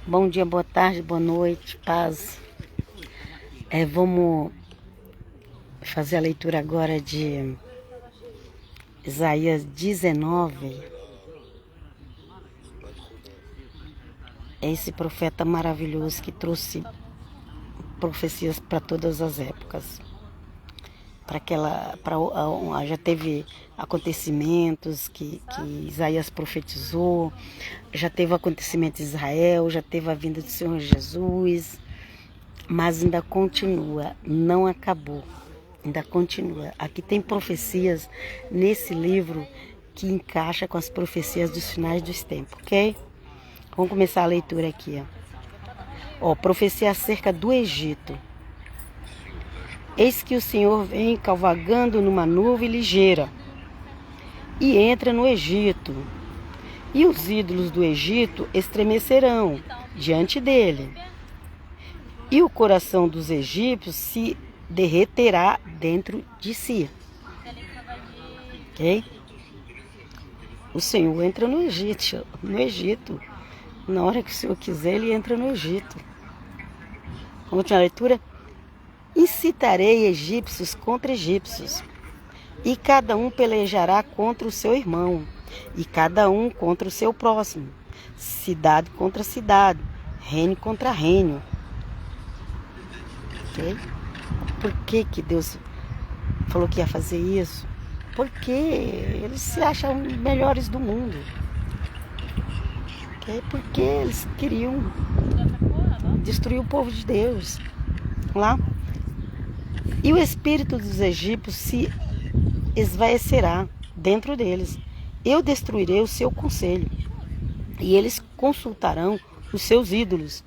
Bom dia, boa tarde, boa noite, paz. Vamos fazer a leitura agora de Isaías 19. É esse profeta maravilhoso que trouxe profecias para todas as épocas. Já teve acontecimentos que Isaías profetizou, já teve acontecimento em Israel, já teve a vinda do Senhor Jesus, mas ainda continua, não acabou, ainda continua. Aqui tem profecias nesse livro que encaixa com as profecias dos finais dos tempos, ok? Vamos começar a leitura aqui, profecia acerca do Egito. Eis que o Senhor vem cavalgando numa nuvem ligeira e entra no Egito. E os ídolos do Egito estremecerão diante dele. E o coração dos egípcios se derreterá dentro de si. Ok? O Senhor entra no Egito. Na hora que o Senhor quiser, ele entra no Egito. Vamos continuar a leitura? Incitarei egípcios contra egípcios, e cada um pelejará contra o seu irmão, e cada um contra o seu próximo, cidade contra cidade, reino contra reino. Okay? Por que Deus falou que ia fazer isso? Porque eles se acham melhores do mundo. Okay? Porque eles queriam destruir o povo de Deus. Vamos lá? E o espírito dos egípcios se esvaecerá dentro deles. Eu destruirei o seu conselho, e eles consultarão os seus ídolos,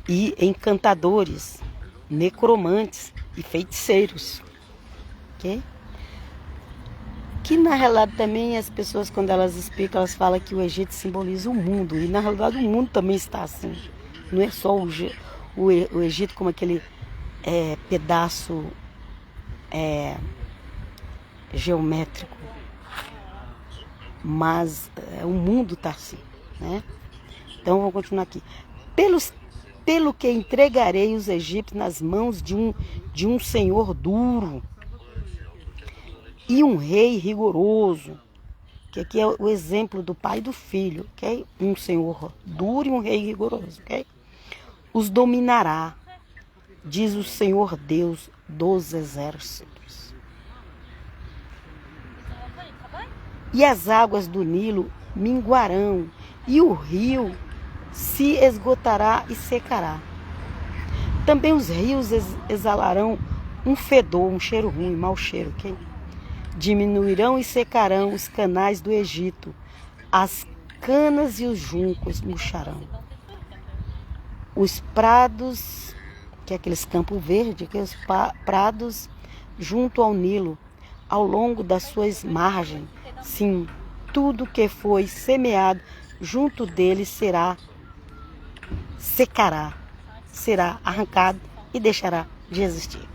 e encantadores, necromantes e feiticeiros. Okay? Que na realidade também as pessoas, quando elas explicam, elas falam que o Egito simboliza o mundo, e na realidade o mundo também está assim. Não é só o Egito como aquele pedaço geométrico, mas o mundo está assim, né? Então vamos continuar aqui. Pelo que entregarei os egípcios nas mãos de um senhor duro e um rei rigoroso, que aqui é o exemplo do pai e do filho, ok? Um senhor duro e um rei rigoroso, ok? Os dominará, diz o Senhor Deus dos exércitos. E as águas do Nilo minguarão, e o rio se esgotará e secará. Também os rios exalarão um fedor, um cheiro ruim, mau cheiro, ok? Diminuirão e secarão os canais do Egito, as canas e os juncos murcharão. Os prados, que é aqueles campos verdes, que é os prados junto ao Nilo, ao longo das suas margens, sim, tudo que foi semeado junto dele secará, será arrancado e deixará de existir.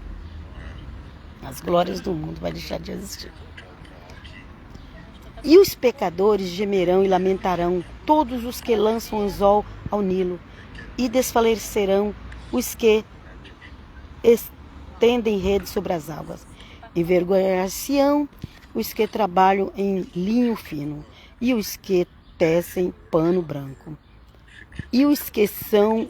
As glórias do mundo vai deixar de existir. E os pecadores gemerão e lamentarão, todos os que lançam anzol ao Nilo, e desfalecerão os que estendem rede sobre as águas. Envergonhar-se-ão os que trabalham em linho fino, e os que tecem pano branco, e os que são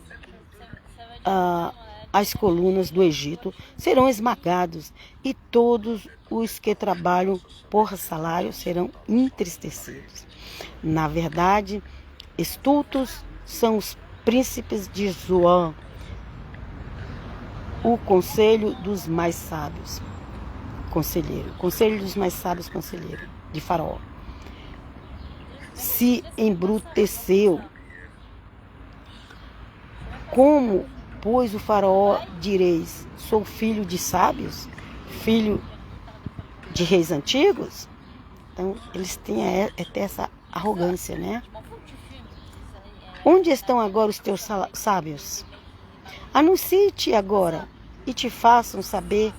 as colunas do Egito serão esmagados, e todos os que trabalham por salário serão entristecidos. Na verdade, estultos são os príncipes de Zoan, o conselho dos mais sábios, conselho dos mais sábios, conselheiro de Faraó. Se embruteceu, como, pois, o Faraó direis, sou filho de sábios, filho de reis antigos? Então, eles têm até essa arrogância, né? Onde estão agora os teus sábios? Anuncie-te agora e te façam saber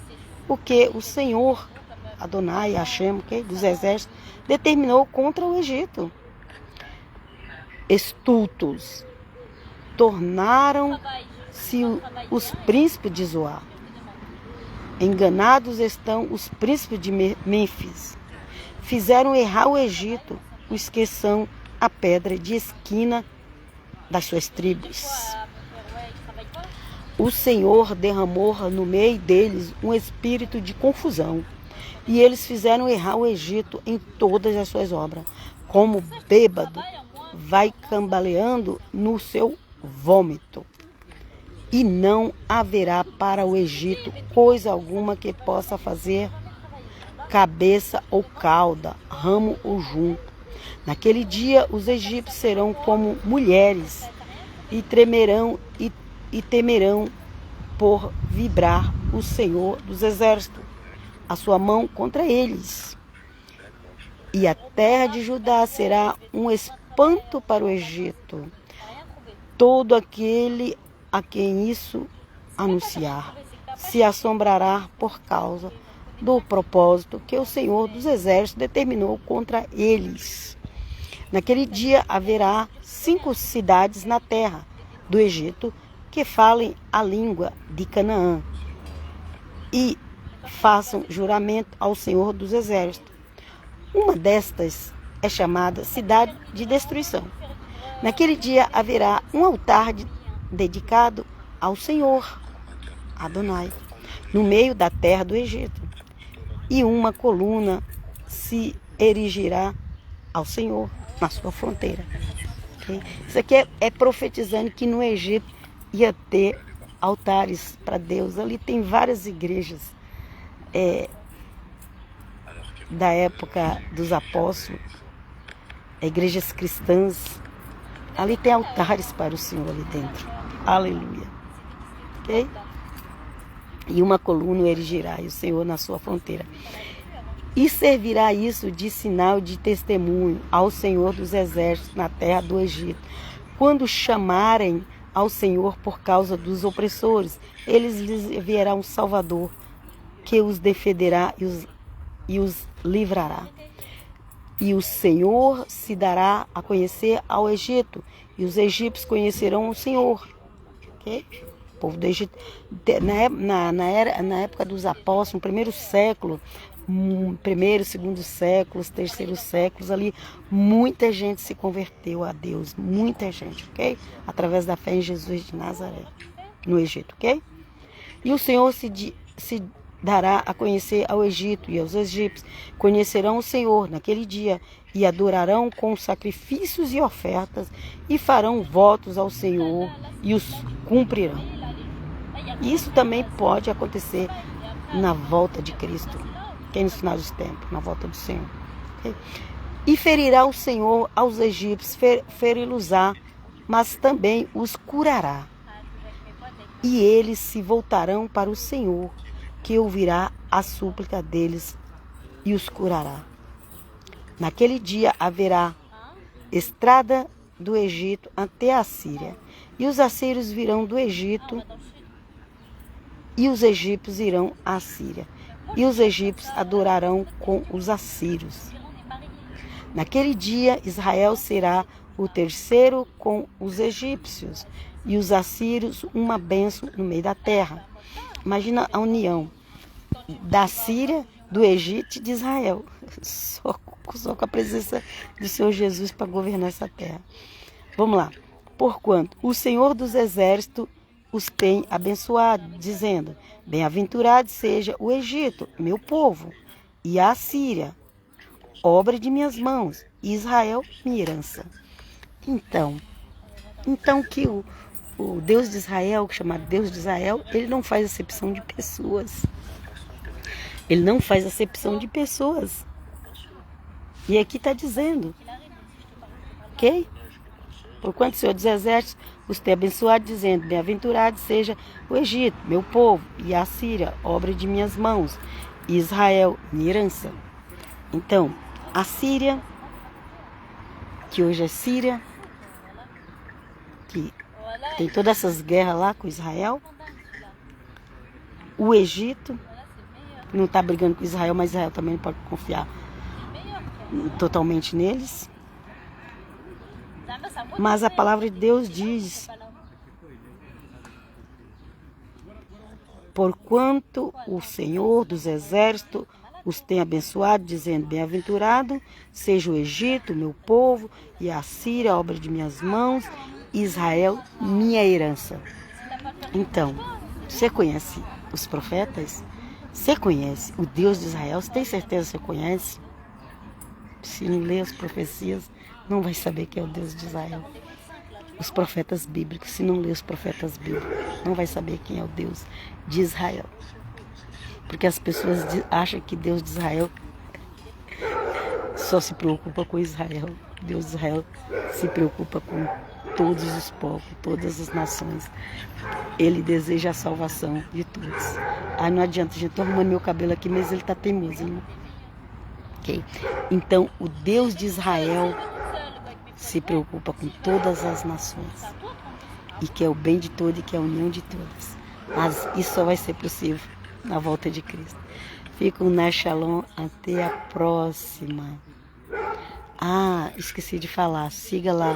o que o Senhor, Adonai, Hashem, okay, dos exércitos, determinou contra o Egito. Estultos, tornaram-se os príncipes de Zoar. Enganados estão os príncipes de Mênfis. Fizeram errar o Egito, os que são a pedra de esquina das suas tribos. O Senhor derramou no meio deles um espírito de confusão, e eles fizeram errar o Egito em todas as suas obras. Como bêbado vai cambaleando no seu vômito. E não haverá para o Egito coisa alguma que possa fazer cabeça ou cauda, ramo ou junco. Naquele dia os egípcios serão como mulheres e tremerão e temerão por vibrar o Senhor dos exércitos, a sua mão contra eles. E a terra de Judá será um espanto para o Egito. Todo aquele a quem isso anunciar se assombrará por causa do propósito que o Senhor dos exércitos determinou contra eles. Naquele dia haverá 5 cidades na terra do Egito que falem a língua de Canaã e façam juramento ao Senhor dos exércitos. Uma destas é chamada Cidade de Destruição. Naquele dia haverá um altar dedicado ao Senhor, Adonai, no meio da terra do Egito, e uma coluna se erigirá ao Senhor na sua fronteira. Okay? Isso aqui é profetizando que no Egito ia ter altares para Deus. Ali tem várias igrejas da época dos apóstolos, igrejas cristãs. Ali tem altares para o Senhor ali dentro. Aleluia. Ok? E uma coluna erigirá, e o Senhor na sua fronteira. E servirá isso de sinal de testemunho ao Senhor dos exércitos na terra do Egito. Quando chamarem ao Senhor por causa dos opressores, eles lhes enviará um Salvador que os defenderá e os livrará. E o Senhor se dará a conhecer ao Egito, e os egípcios conhecerão o Senhor. Okay? O povo do Egito, na época dos apóstolos, no primeiro século, primeiro, segundo séculos, terceiro séculos, ali, muita gente se converteu a Deus, muita gente, ok? Através da fé em Jesus de Nazaré, no Egito, ok? E o Senhor se dará a conhecer ao Egito, e aos egípcios conhecerão o Senhor naquele dia, e adorarão com sacrifícios e ofertas, e farão votos ao Senhor, e os cumprirão. Isso também pode acontecer na volta de Cristo, que é no final dos tempos, na volta do Senhor. Okay? E ferirá o Senhor aos egípcios, feri-los-á, mas também os curará. E eles se voltarão para o Senhor, que ouvirá a súplica deles e os curará. Naquele dia haverá estrada do Egito até a Síria, e os assírios virão do Egito, e os egípcios irão à Síria, e os egípcios adorarão com os assírios. Naquele dia Israel será o terceiro com os egípcios, e os assírios uma bênção no meio da terra. Imagina a união da Síria, do Egito e de Israel. Só com a presença do Senhor Jesus para governar essa terra. Vamos lá. Porquanto o Senhor dos exércitos os tem abençoado, dizendo: bem-aventurado seja o Egito, meu povo, e a Síria, obra de minhas mãos, e Israel, minha herança. Então que o Deus de Israel, chamado Deus de Israel, ele não faz acepção de pessoas. Ele não faz acepção de pessoas. E aqui está dizendo, ok? Porquanto o Senhor dos exércitos os tem abençoado, dizendo: bem-aventurado seja o Egito, meu povo, e a Síria, obra de minhas mãos, e Israel, minha herança. Então, a Síria, que hoje é Síria, que tem todas essas guerras lá com Israel, o Egito, que não está brigando com Israel, mas Israel também não pode confiar totalmente neles. Mas a palavra de Deus diz porquanto o Senhor dos Exércitos os tem abençoado, dizendo, bem-aventurado seja o Egito, meu povo, e a Síria, a obra de minhas mãos, Israel, minha herança. Então, você conhece os profetas? Você conhece o Deus de Israel? Você tem certeza que você conhece? Se não ler as profecias, não vai saber quem é o Deus de Israel. Os profetas bíblicos, se não ler os profetas bíblicos, não vai saber quem é o Deus de Israel. Porque as pessoas acham que Deus de Israel só se preocupa com Israel. Deus de Israel se preocupa com todos os povos, todas as nações. Ele deseja a salvação de todos. Aí não adianta, gente, estou arrumando meu cabelo aqui, mas ele está teimoso, né? Okay? Então, o Deus de Israel se preocupa com todas as nações. E quer o bem de todos e quer a união de todas. Mas isso só vai ser possível na volta de Cristo. Fico na Shalom, até a próxima. Ah, esqueci de falar, siga lá,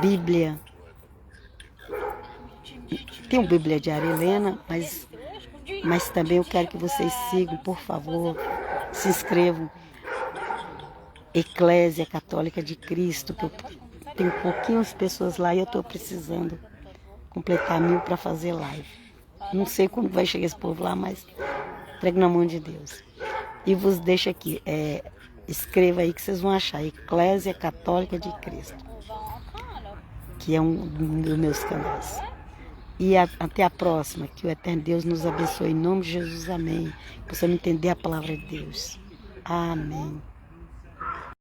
Bíblia. Tem um Bíblia Diária Helena, mas também eu quero que vocês sigam, por favor, se inscrevam. Eclésia Católica de Cristo, que eu tenho pouquinhas pessoas lá e eu estou precisando completar 1000 para fazer live. Não sei quando vai chegar esse povo lá, mas entrego na mão de Deus. E vos deixo aqui, escreva aí que vocês vão achar, Eclésia Católica de Cristo, que é um dos meus canais. E até a próxima, que o Eterno Deus nos abençoe, em nome de Jesus, amém. Possamos entender a palavra de Deus. Amém.